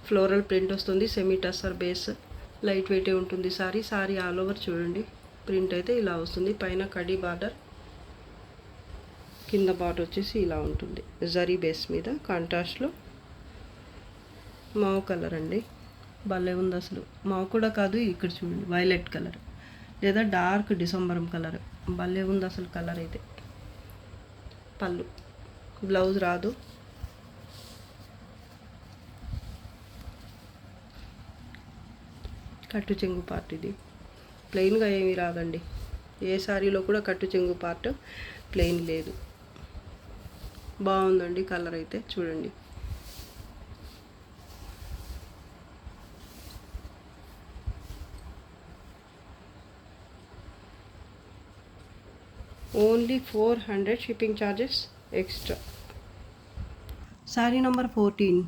ఫ్లోరల్ ప్రింట్ వస్తుంది, సెమీ టస్సర్ బేస్, లైట్ వెయిటే ఉంటుంది సారీ. సారీ ఆల్ ఓవర్ చూడండి ప్రింట్ అయితే ఇలా వస్తుంది. పైన కడీ బార్డర్, కింద బార్డర్ వచ్చేసి ఇలా ఉంటుంది జరీ బేస్ మీద. కాంట్రాస్ట్లో మావ్ కలర్ అండి, భలే ఉంది అసలు. మావ్ కూడా కాదు, ఇక్కడ చూడండి వైలెట్ కలర్ లేదా డార్క్ డిసెంబరం కలర్, భలే ఉంది అసలు కలర్ అయితే. పళ్ళు, బ్లౌజ్ రాదు. కట్టు చెంగు పార్ట్ ఇది. ప్లెయిన్గా ఏమీ రాదండి. ఏ సారీలో కూడా కట్టు చెంగు పార్ట్ ప్లెయిన్ లేదు. బాగుందండి కలర్ అయితే చూడండి. Only 400 shipping charges extra. Sorry number 14,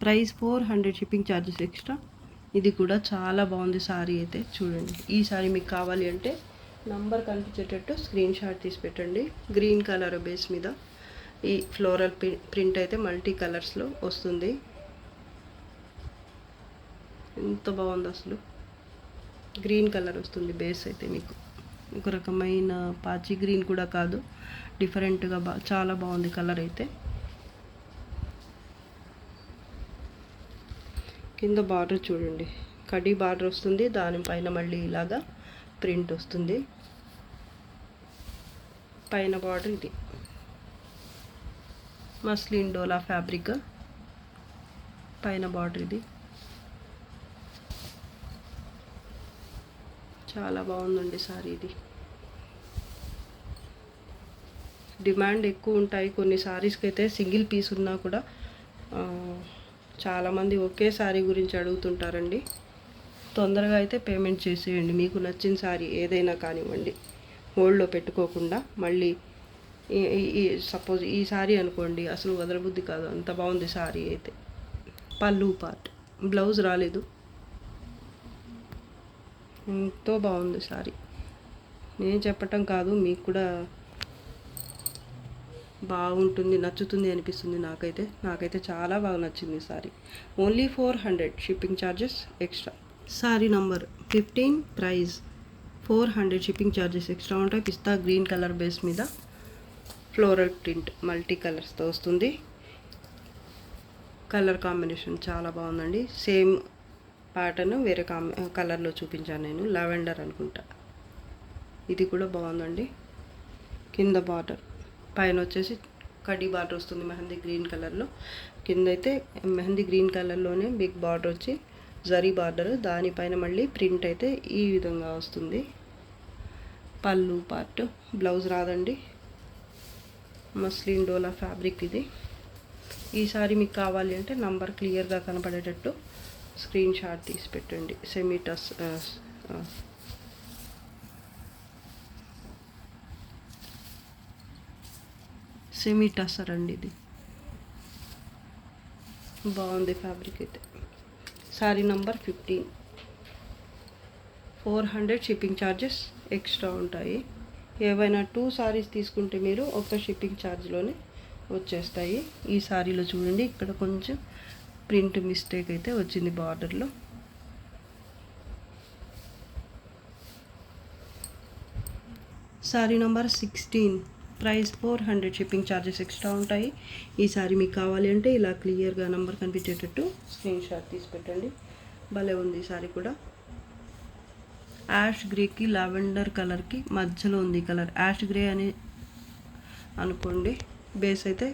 price 400 shipping charges extra. ఇది కూడా చాలా బాగుంది సారీ అయితే చూడండి. ఈ సారీ మీకు కావాలి అంటే నంబర్ కనిపించేటట్టు స్క్రీన్ షాట్ తీసి పెట్టండి. గ్రీన్ కలర్ బేస్ మీద ఈ ఫ్లోరల్ ప్రింట్ అయితే మల్టీ కలర్స్లో వస్తుంది. ఎంత బాగుంది అసలు. గ్రీన్ కలర్ వస్తుంది బేస్ అయితే మీకు. ఒక రకమైన పాచి గ్రీన్ కూడా కాదు, డిఫరెంట్గా చాలా బాగుంది కలర్ అయితే. కింద బార్డర్ చూడండి, కడీ బార్డర్ వస్తుంది, దానిపైన మళ్ళీ ఇలాగా ప్రింట్ వస్తుంది. పైన బార్డర్ ఇది మస్లిన్ డోలా ఫ్యాబ్రిక్, పైన బార్డర్ ఇది. చాలా బాగుందండి సారీ ఇది. డిమాండ్ ఎక్కువ ఉంటాయి కొన్ని సారీస్కి అయితే. సింగిల్ పీస్ ఉన్నా కూడా చాలామంది ఒకే సారీ గురించి అడుగుతుంటారండి. తొందరగా అయితే పేమెంట్ చేసేయండి. మీకు నచ్చిన సారీ ఏదైనా కానివ్వండి, హోల్డ్లో పెట్టుకోకుండా. మళ్ళీ సపోజ్ ఈ సారీ అనుకోండి, అసలు వదలబుద్ధి కాదు, అంత బాగుంది సారీ అయితే. పళ్ళు పార్ట్, బ్లౌజ్ రాలేదు. ఎంతో బాగుంది సారీ. నేను చెప్పటం కాదు, మీకు కూడా బాగుంటుంది, నచ్చుతుంది అనిపిస్తుంది. నాకైతే చాలా బాగా నచ్చింది sorry. Only 400 shipping charges extra. Sorry number 15 price 400 shipping charges extra ఉంటాయి. పిస్తా గ్రీన్ కలర్ బేస్ మీద ఫ్లోరల్ ప్రింట్ మల్టీ కలర్స్తో వస్తుంది. కలర్ కాంబినేషన్ చాలా బాగుందండి. సేమ్ ప్యాటర్న్ వేరే కలర్లో చూపించాను నేను, లావెండర్ అనుకుంటా. ఇది కూడా బాగుందండి. కింద బార్డర్ పైన వచ్చేసి కడ్డీ బార్డర్ వస్తుంది మెహందీ గ్రీన్ కలర్లో. కింద అయితే మెహందీ గ్రీన్ కలర్లోనే బిగ్ బార్డర్ వచ్చి జరీ బార్డర్, దానిపైన మళ్ళీ ప్రింట్ అయితే ఈ విధంగా వస్తుంది. పళ్ళు పార్ట్, బ్లౌజ్ రాదండి. మస్లిన్ డోలా ఫ్యాబ్రిక్ ఇది. ఈ సారీ మీకు కావాలి అంటే నంబర్ క్లియర్గా కనపడేటట్టు స్క్రీన్ షాట్ తీసి పెట్టండి. సెమీ టసర్ అండి ఇది. బాగుంది ఫ్యాబ్రిక్ అయితే. Sorry number 15. 400 shipping charges extra ఉంటాయి. ఏవైనా 2 సారీస్ తీసుకుంటే మీరు ఒక షిప్పింగ్ ఛార్జ్లోనే వచ్చేస్తాయి. ఈ సారీలో చూడండి, ఇక్కడ కొంచెం ప్రింట్ మిస్టేక్ అయితే వచ్చింది బార్డర్లో. Sorry number 16. Price 400 shipping charges extra ఉంటాయి. ఈ సారీ మీకు కావాలి అంటే ఇలా క్లియర్గా నంబర్ కనిపించేటట్టు స్క్రీన్ షాట్ తీసి పెట్టండి. భలే ఉంది ఈ సారీ కూడా. యాష్ గ్రేకి లావెండర్ కలర్కి మధ్యలో ఉంది కలర్. యాష్ గ్రే అని అనుకోండి. బేస్ అయితే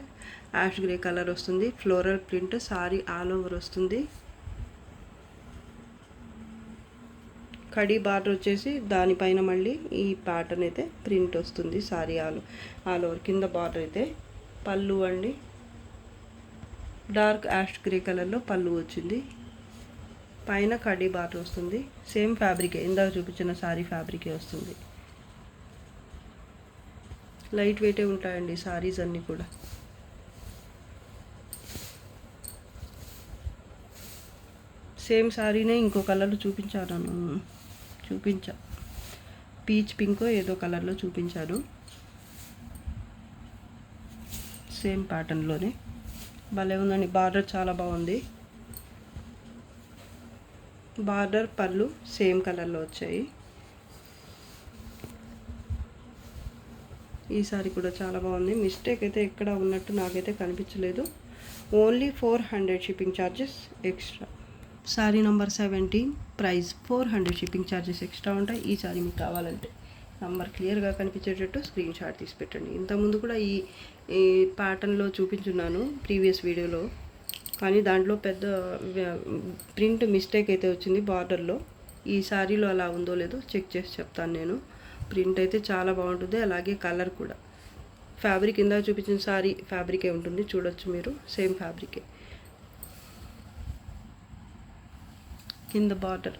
యాష్ గ్రే కలర్ వస్తుంది. Floral print sorry all over వస్తుంది. కడీ బార్డర్ వచ్చేసి దానిపైన మళ్ళీ ఈ ప్యాటర్న్ అయితే ప్రింట్ వస్తుంది. Sorry all over. కింద బార్డర్ అయితే పళ్ళు అండి, డార్క్ యాష్ గ్రే కలర్లో పళ్ళు వచ్చింది. పైన కడీ బార్డర్ వస్తుంది. సేమ్ ఫ్యాబ్రికే, ఇందాక చూపించిన సారీ ఫ్యాబ్రికే వస్తుంది. లైట్ వెయిటే ఉంటాయండి సారీస్ అన్నీ కూడా. సేమ్ సారీనే ఇంకో కలర్లో చూపించా పీచ్ పింకో ఏదో కలర్లో చూపించాను. సేమ్ ప్యాటర్న్లోనే భలే ఉందండి. బార్డర్ చాలా బాగుంది. బార్డర్ పళ్ళు సేమ్ కలర్లో వచ్చాయి. ఈ సారీ కూడా చాలా బాగుంది. మిస్టేక్ అయితే ఎక్కడ ఉన్నట్టు నాకైతే కనిపించలేదు. Only 400 shipping charges extra. Sorry number 17. Price 400 shipping charges extra ఉంటాయి. ఈ సారీ మీకు కావాలంటే నంబర్ క్లియర్గా కనిపించేటట్టు స్క్రీన్ షాట్ తీసి పెట్టండి. ఇంతకుముందు కూడా ఈ ప్యాటర్న్లో చూపించున్నాను ప్రీవియస్ వీడియోలో, కానీ దాంట్లో పెద్ద ప్రింట్ మిస్టేక్ అయితే వచ్చింది బార్డర్లో. ఈ సారీలో అలా ఉందో లేదో చెక్ చేసి చెప్తాను నేను. ప్రింట్ అయితే చాలా బాగుంటుంది. అలాగే కలర్ కూడా. ఫ్యాబ్రిక్ ఇందాక చూపించిన సారీ ఫ్యాబ్రికే ఉంటుంది, చూడొచ్చు మీరు. సేమ్ ఫ్యాబ్రికే. కింద border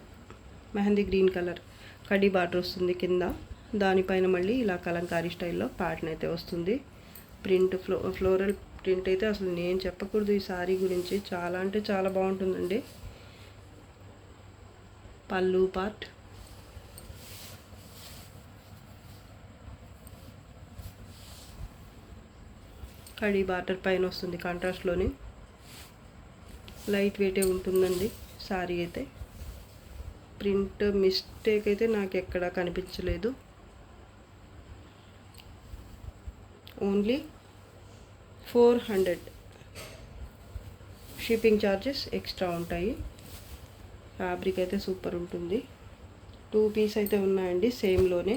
mehndi green colour khadi border వస్తుంది కింద. దానిపైన మళ్ళీ ఇలా కలంకారీ స్టైల్లో ప్యాటర్న్ అయితే వస్తుంది. ప్రింట్ ఫ్లోరల్ ప్రింట్ అయితే అసలు నేను చెప్పకూడదు ఈ సారీ గురించి. చాలా అంటే చాలా బాగుంటుందండి. పళ్ళు పార్ట్, కడీ బార్డర్ పైన వస్తుంది కాంట్రాస్ట్లోని. లైట్ వెయిటే ఉంటుందండి సారీ అయితే. ప్రింట్ మిస్టేక్ అయితే నాకు ఎక్కడా కనిపించలేదు. ఓన్లీ 400 షిప్పింగ్ ఛార్జెస్ ఎక్స్ట్రా ఉంటాయి. ఫ్యాబ్రిక్ అయితే సూపర్ ఉంటుంది. 2 పీస్ అయితే ఉన్నాయండి సేమ్లోనే.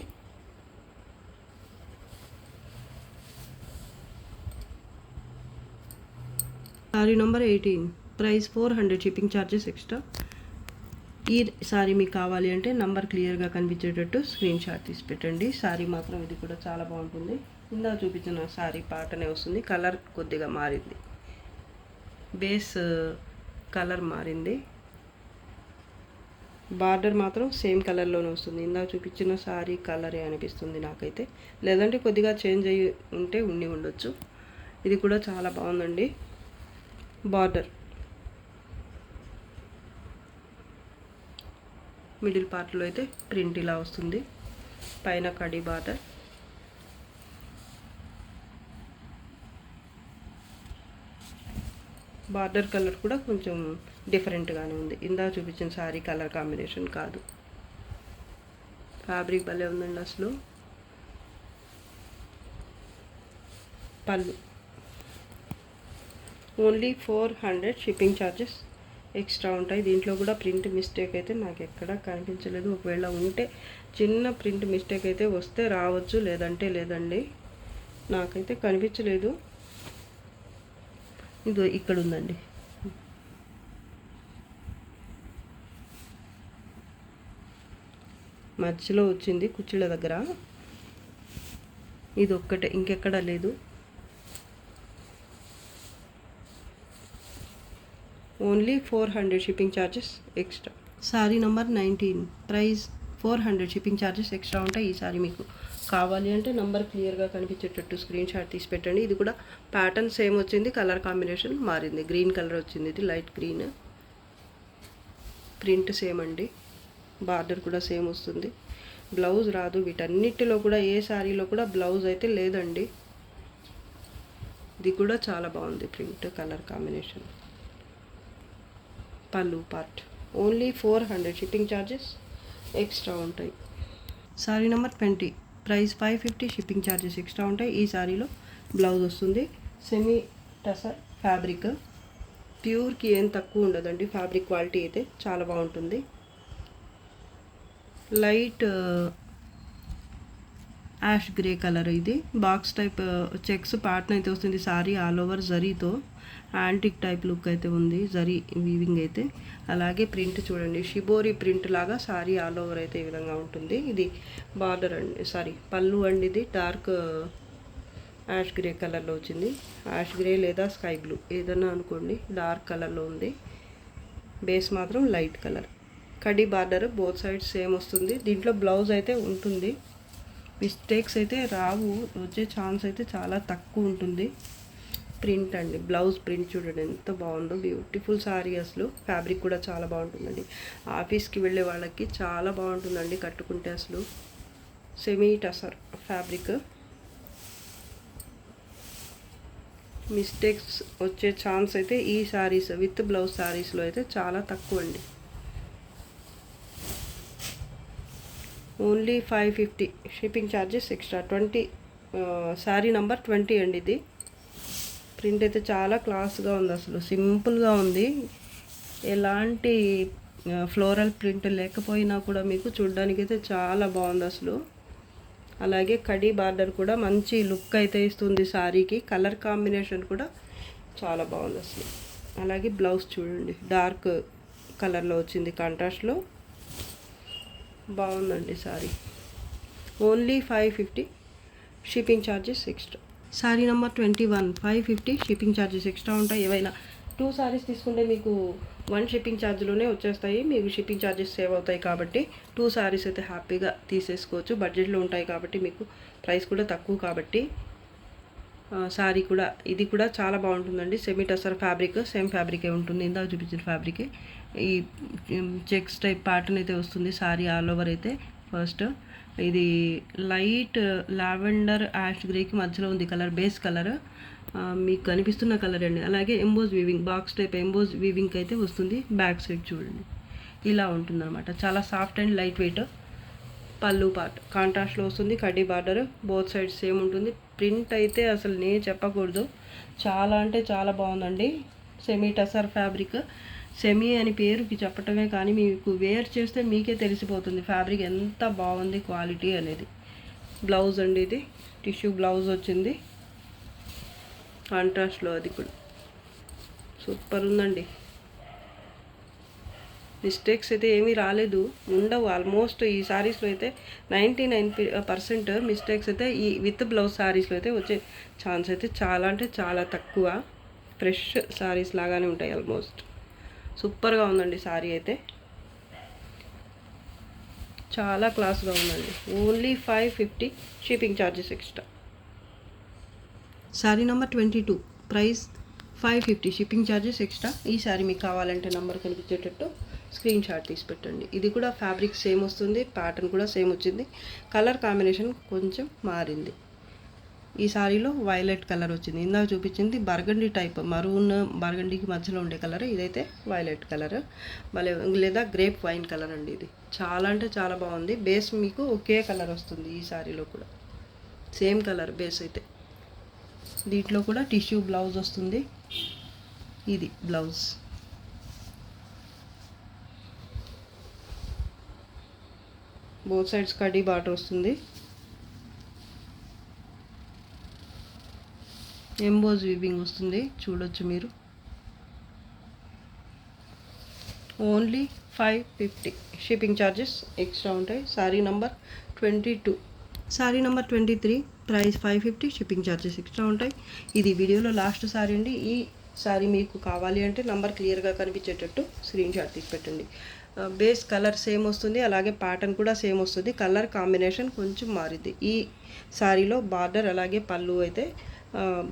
Sari number 18. Price 400 shipping charges extra. ఈ సారీ మీకు కావాలి అంటే నంబర్ క్లియర్గా కనిపించేటట్టు స్క్రీన్ షాట్ తీసి పెట్టండి. సారీ మాత్రం ఇది కూడా చాలా బాగుంటుంది. ఇందా చూపించిన సారీ పాటనే వస్తుంది. కలర్ కొద్దిగా మారింది, బేస్ కలర్ మారింది. బార్డర్ మాత్రం సేమ్ కలర్లోనే వస్తుంది. ఇందా చూపించిన సారీ కలరే అనిపిస్తుంది నాకైతే, లేదంటే కొద్దిగా చేంజ్ అయ్యి ఉంటే ఉండొచ్చు. ఇది కూడా చాలా బాగుందండి. బార్డర్ మిడిల్ పార్ట్లో అయితే ప్రింట్ ఇలా వస్తుంది. పైన కడీ బార్డర్. బార్డర్ కలర్ కూడా కొంచెం డిఫరెంట్గానే ఉంది. ఇందా చూపించిన సారీ కలర్ కాంబినేషన్ కాదు. ఫ్యాబ్రిక్ భలే ఉందండి అసలు. పళ్ళు ఓన్లీ 400, షిప్పింగ్ ఛార్జెస్ ఎక్స్ట్రా ఉంటాయి. దీంట్లో కూడా ప్రింట్ మిస్టేక్ అయితే నాకు ఎక్కడా కనిపించలేదు. ఒకవేళ ఉంటే చిన్న ప్రింట్ మిస్టేక్ అయితే వస్తే రావచ్చు, లేదంటే లేదండి. నాకైతే కనిపించలేదు. ఇది ఇక్కడ ఉందండి. మధ్యలో వచ్చింది కుర్చీల దగ్గర. ఇది ఒక్కటే, ఇంకెక్కడా లేదు. Only 400, shipping charges extra. Sorry number 19, price 400, shipping charges extra ఉంటాయి. ఈ సారీ మీకు కావాలి అంటే నంబర్ క్లియర్గా కనిపించేటట్టు స్క్రీన్ షాట్ తీసి పెట్టండి. ఇది కూడా ప్యాటర్న్ సేమ్ వచ్చింది, కలర్ కాంబినేషన్ మారింది. గ్రీన్ కలర్ వచ్చింది, ఇది లైట్ గ్రీన్. ప్రింట్ సేమ్ అండి, బార్డర్ కూడా సేమ్ వస్తుంది. బ్లౌజ్ రాదు వీటన్నిటిలో కూడా, ఏ శారీలో కూడా బ్లౌజ్ అయితే లేదండి. ఇది కూడా చాలా బాగుంది ప్రింట్, కలర్ కాంబినేషన్. పళ్ళు part only 400, shipping charges extra ఉంటాయి. Sari number 20, price 550, shipping charges extra ఉంటాయి. ఈ సారీలో బ్లౌజ్ వస్తుంది. సెమీ టసర్ ఫ్యాబ్రిక్, ప్యూర్కి ఏం తక్కువ ఉండదండి. ఫ్యాబ్రిక్ క్వాలిటీ అయితే చాలా బాగుంటుంది. లైట్ యాష్ గ్రే కలర్, ఇది బాక్స్ టైప్ చెక్స్ ప్యాటర్న్ అయితే వస్తుంది. సారీ ఆల్ ఓవర్ జరీతో యాంటిక్ టైప్ లుక్ అయితే ఉంది, జరీ వీవింగ్ అయితే. అలాగే ప్రింట్ చూడండి, షిబోరి ప్రింట్ లాగా సారీ ఆల్ ఓవర్ అయితే ఈ విధంగా ఉంటుంది. ఇది బార్డర్ అండి, సారీ పళ్ళు అండి. ఇది డార్క్ యాష్ గ్రే కలర్లో వచ్చింది. యాష్ గ్రే లేదా స్కై బ్లూ ఏదన్నా అనుకోండి, డార్క్ కలర్లో ఉంది. బేస్ మాత్రం లైట్ కలర్. కడి బార్డర్ బోత్ సైడ్స్ సేమ్ వస్తుంది. దీంట్లో బ్లౌజ్ అయితే ఉంటుంది. మిస్టేక్స్ అయితే రావు, వచ్చే ఛాన్స్ అయితే చాలా తక్కువ ఉంటుంది. ప్రింట్ అండి, బ్లౌజ్ ప్రింట్ చూడండి ఎంత బాగుందో, బ్యూటిఫుల్ సారీ అసలు. ఫ్యాబ్రిక్ కూడా చాలా బాగుంటుందండి. ఆఫీస్కి వెళ్ళే వాళ్ళకి చాలా బాగుంటుందండి కట్టుకుంటే అసలు. Semi tussar fabric. మిస్టేక్స్ వచ్చే ఛాన్స్ అయితే ఈ సారీస్ విత్ బ్లౌజ్ సారీస్లో అయితే చాలా తక్కువ అండి. Only 550, shipping charges extra. 20, sari number 20 అండి. ఇది ప్రింట్ అయితే చాలా క్లాస్గా ఉంది అసలు, సింపుల్గా ఉంది. ఎలాంటి ఫ్లోరల్ ప్రింట్ లేకపోయినా కూడా మీకు చూడడానికి అయితే చాలా బాగుంది అసలు. అలాగే కడీ బార్డర్ కూడా మంచి లుక్ అయితే ఇస్తుంది శారీకి. కలర్ కాంబినేషన్ కూడా చాలా బాగుంది అసలు. అలాగే బ్లౌజ్ చూడండి, డార్క్ కలర్లో వచ్చింది కాంట్రాస్ట్లో. బాగుందండి sorry. Only 550, shipping charges extra. Sorry number 21, 550, shipping charges extra ఉంటాయి. ఏవైనా 2 సారీస్ తీసుకుంటే మీకు 1 షిప్పింగ్ ఛార్జ్లోనే వచ్చేస్తాయి. మీకు షిప్పింగ్ ఛార్జెస్ సేవ్ అవుతాయి కాబట్టి 2 సారీస్ అయితే హ్యాపీగా తీసేసుకోవచ్చు. బడ్జెట్లో ఉంటాయి కాబట్టి మీకు ప్రైస్ కూడా తక్కువ కాబట్టి. సారీ కూడా, ఇది కూడా చాలా బాగుంటుందండి. సెమీ టసర్ ఫ్యాబ్రిక్, సేమ్ ఫ్యాబ్రికే ఉంటుంది, ఇందాక చూపించిన ఫ్యాబ్రికే. ఈ చెక్స్ టైప్ ప్యాటర్న్ అయితే వస్తుంది సారీ ఆల్ ఓవర్ అయితే. ఫస్ట్ ఇది లైట్ లావెండర్ యాష్ గ్రేకి మధ్యలో ఉంది కలర్, బేస్ కలర్ మీకు కనిపిస్తున్న కలర్ అండి. అలాగే emboss weaving, box type emboss weaving అయితే వస్తుంది. బ్యాక్ సైడ్ చూడండి ఇలా ఉంటుందన్నమాట. చాలా సాఫ్ట్ అండ్ లైట్ వెయిట్. పళ్ళు పార్ట్ కాంట్రాస్ట్లో వస్తుంది. కడ్డీ బార్డర్ బోత్ సైడ్ సేమ్ ఉంటుంది. ప్రింట్ అయితే అసలు నేను చెప్పకూడదు, చాలా అంటే చాలా బాగుందండి. Semi tussar fabric. సెమీ అని పేరుకి చెప్పటమే కానీ మీకు వేర్ చేస్తే మీకే తెలిసిపోతుంది ఫ్యాబ్రిక్ ఎంత బాగుంది క్వాలిటీ అనేది. బ్లౌజ్ అండి, ఇది టిష్యూ బ్లౌజ్ వచ్చింది కాంట్రాస్ట్లో. అది కూడా సూపర్ ఉందండి. మిస్టేక్స్ అయితే ఏమీ రాలేదు, ఉండవు. ఆల్మోస్ట్ ఈ శారీస్లో అయితే 99% మిస్టేక్స్ అయితే ఈ విత్ బ్లౌజ్ శారీస్లో అయితే వచ్చే ఛాన్స్ అయితే చాలా అంటే చాలా తక్కువ. ఫ్రెష్ శారీస్ లాగానే ఉంటాయి ఆల్మోస్ట్. సూపర్గా ఉందండి శారీ అయితే, చాలా క్లాస్గా ఉందండి. Only 550, shipping charges extra. Sari number 22, price 550, shipping charges extra. ఈ శారీ మీకు కావాలంటే నెంబర్ కనిపించేటట్టు స్క్రీన్ షాట్ తీసి పెట్టండి. ఇది కూడా ఫ్యాబ్రిక్ సేమ్ వస్తుంది, ప్యాటర్న్ కూడా సేమ్ వచ్చింది. కలర్ కాంబినేషన్ కొంచెం మారింది. ఈ సారీలో వైలెట్ కలర్ వచ్చింది. ఇందాక చూపించింది బర్గండీ టైప్, మరూన్ బర్గండీకి మధ్యలో ఉండే కలర్. ఇదైతే వైలెట్ కలర్, లేదా గ్రేప్ వైన్ కలర్ అండి ఇది. చాలా అంటే చాలా బాగుంది. బేస్ మీకు ఒకే కలర్ వస్తుంది ఈ శారీలో కూడా, సేమ్ కలర్ బేస్ అయితే. దీంట్లో కూడా టిష్యూ బ్లౌజ్ వస్తుంది. ఇది blouse. Both sides khadi border వస్తుంది. ఎంబోజ్ వీవింగ్ వస్తుంది, చూడొచ్చు మీరు. ఓన్లీ 550. షిప్పింగ్ ఛార్జెస్ ఎక్స్ట్రా ఉంటాయి. Sari number 22. Sari number 23, price 550, shipping charges extra ఉంటాయి. ఇది వీడియోలో లాస్ట్ శారీ అండి. ఈ శారీ మీకు కావాలి అంటే నంబర్ క్లియర్గా కనిపించేటట్టు స్క్రీన్ షాట్ తీసి పెట్టండి. బేస్ కలర్ సేమ్ వస్తుంది, అలాగే ప్యాటర్న్ కూడా సేమ్ వస్తుంది. కలర్ కాంబినేషన్ కొంచెం మారింది. ఈ శారీలో బార్డర్ అలాగే పళ్ళు అయితే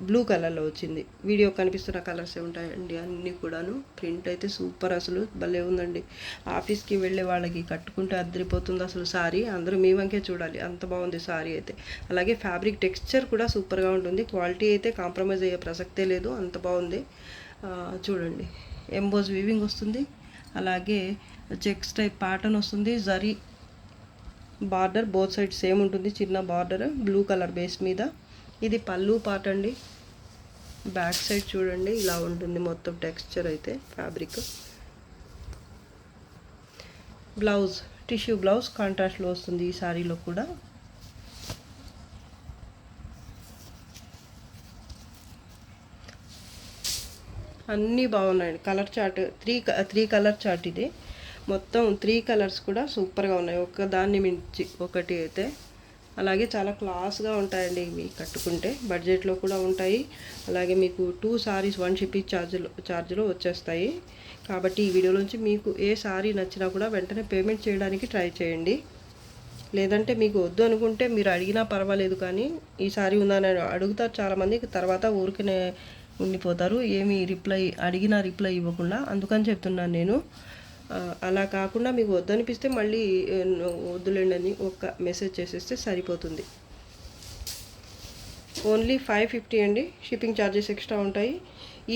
బ్లూ కలర్లో వచ్చింది. వీడియో కనిపిస్తున్న కలర్స్ ఉంటాయండి అన్నీ కూడాను. ప్రింట్ అయితే సూపర్, అసలు భలే ఉందండి. ఆఫీస్కి వెళ్ళే వాళ్ళకి కట్టుకుంటే అదిరిపోతుంది అసలు శారీ. అందరూ మీ వంకే చూడాలి, అంత బాగుంది శారీ అయితే. అలాగే ఫ్యాబ్రిక్ టెక్స్చర్ కూడా సూపర్గా ఉంటుంది. క్వాలిటీ అయితే కాంప్రమైజ్ అయ్యే ప్రసక్తే లేదు, అంత బాగుంది. చూడండి, ఎంబోజ్ వీవింగ్ వస్తుంది, అలాగే చెక్స్ టైప్ ప్యాటర్న్ వస్తుంది. Zari border both side same ఉంటుంది, చిన్న బార్డర్ బ్లూ కలర్ బేస్ మీద. ఇది పళ్ళు పార్ట్ అండి. బ్యాక్ సైడ్ చూడండి, ఇలా ఉంటుంది మొత్తం టెక్స్చర్ అయితే ఫ్యాబ్రిక్. బ్లౌజ్ టిష్యూ బ్లౌజ్ కాంట్రాస్ట్లో వస్తుంది ఈ శారీలో కూడా. అన్నీ బాగున్నాయండి. Colour chart three colour chart ఇది. మొత్తం 3 కలర్స్ కూడా సూపర్గా ఉన్నాయి, ఒకదాన్ని మించి ఒకటి అయితే. అలాగే చాలా క్లాస్గా ఉంటాయండి ఇవి కట్టుకుంటే. బడ్జెట్లో కూడా ఉంటాయి. అలాగే మీకు 2 సారీస్ 1 షిప్పింగ్ ఛార్జ్లో వచ్చేస్తాయి. కాబట్టి ఈ వీడియోలోంచి మీకు ఏ సారీ నచ్చినా కూడా వెంటనే పేమెంట్ చేయడానికి ట్రై చేయండి. లేదంటే మీకు వద్దు అనుకుంటే మీరు అడిగినా పర్వాలేదు, కానీ ఈ సారీ ఉందని అడుగుతారు చాలామంది, తర్వాత ఊరికనే ఉండిపోతారు, ఏమి అడిగినా రిప్లై ఇవ్వకుండా. అందుకని చెప్తున్నాను నేను. అలా కాకుండా మీకు వద్దనిపిస్తే మళ్ళీ వద్దులేండి అని ఒక మెసేజ్ చేసేస్తే సరిపోతుంది. ఓన్లీ 550 అండి. షిప్పింగ్ ఛార్జెస్ ఎక్స్ట్రా ఉంటాయి.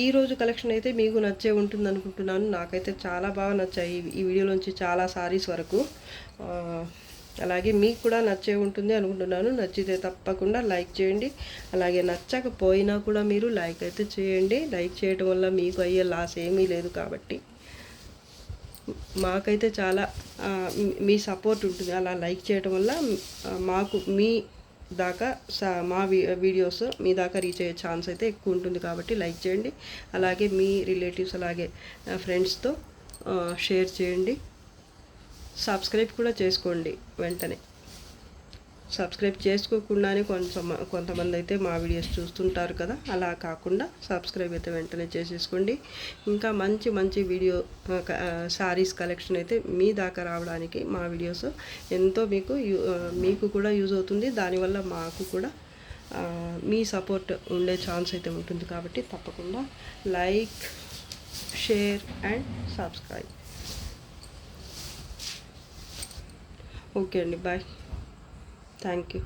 ఈరోజు కలెక్షన్ అయితే మీకు నచ్చే ఉంటుంది అనుకుంటున్నాను. నాకైతే చాలా బాగా నచ్చాయి ఈ వీడియోలోంచి చాలా సారీస్ వరకు. అలాగే మీకు కూడా నచ్చే ఉంటుంది అనుకుంటున్నాను. నచ్చితే తప్పకుండా లైక్ చేయండి. అలాగే నచ్చకపోయినా కూడా మీరు లైక్ అయితే చేయండి. లైక్ చేయడం వల్ల మీకు అయ్యే లాస్ ఏమీ లేదు, కాబట్టి మాకైతే చాలా మీ సపోర్ట్ ఉంటుంది. అలా లైక్ చేయడం వల్ల మాకు మీ దాకా మా వీడియోస్ మీ దాకా రీచ్ అయ్యే ఛాన్స్ అయితే ఎక్కువ ఉంటుంది, కాబట్టి లైక్ చేయండి. అలాగే మీ రిలేటివ్స్ అలాగే ఫ్రెండ్స్తో షేర్ చేయండి. సబ్స్క్రైబ్ కూడా చేసుకోండి వెంటనే. సబ్స్క్రైబ్ చేసుకోకుండానే కొంతమంది అయితే మా వీడియోస్ చూస్తుంటారు కదా, అలా కాకుండా సబ్స్క్రైబ్ అయితే వెంటనే చేసేసుకోండి. ఇంకా మంచి మంచి వీడియో శారీస్ కలెక్షన్ అయితే మీ దాకా రావడానికి మా వీడియోస్ ఎంతో మీకు కూడా యూజ్ అవుతుంది. దానివల్ల మాకు కూడా మీ సపోర్ట్ ఉండే ఛాన్స్ అయితే ఉంటుంది, కాబట్టి తప్పకుండా like, share and subscribe. Okay అండి, బాయ్. Thank you.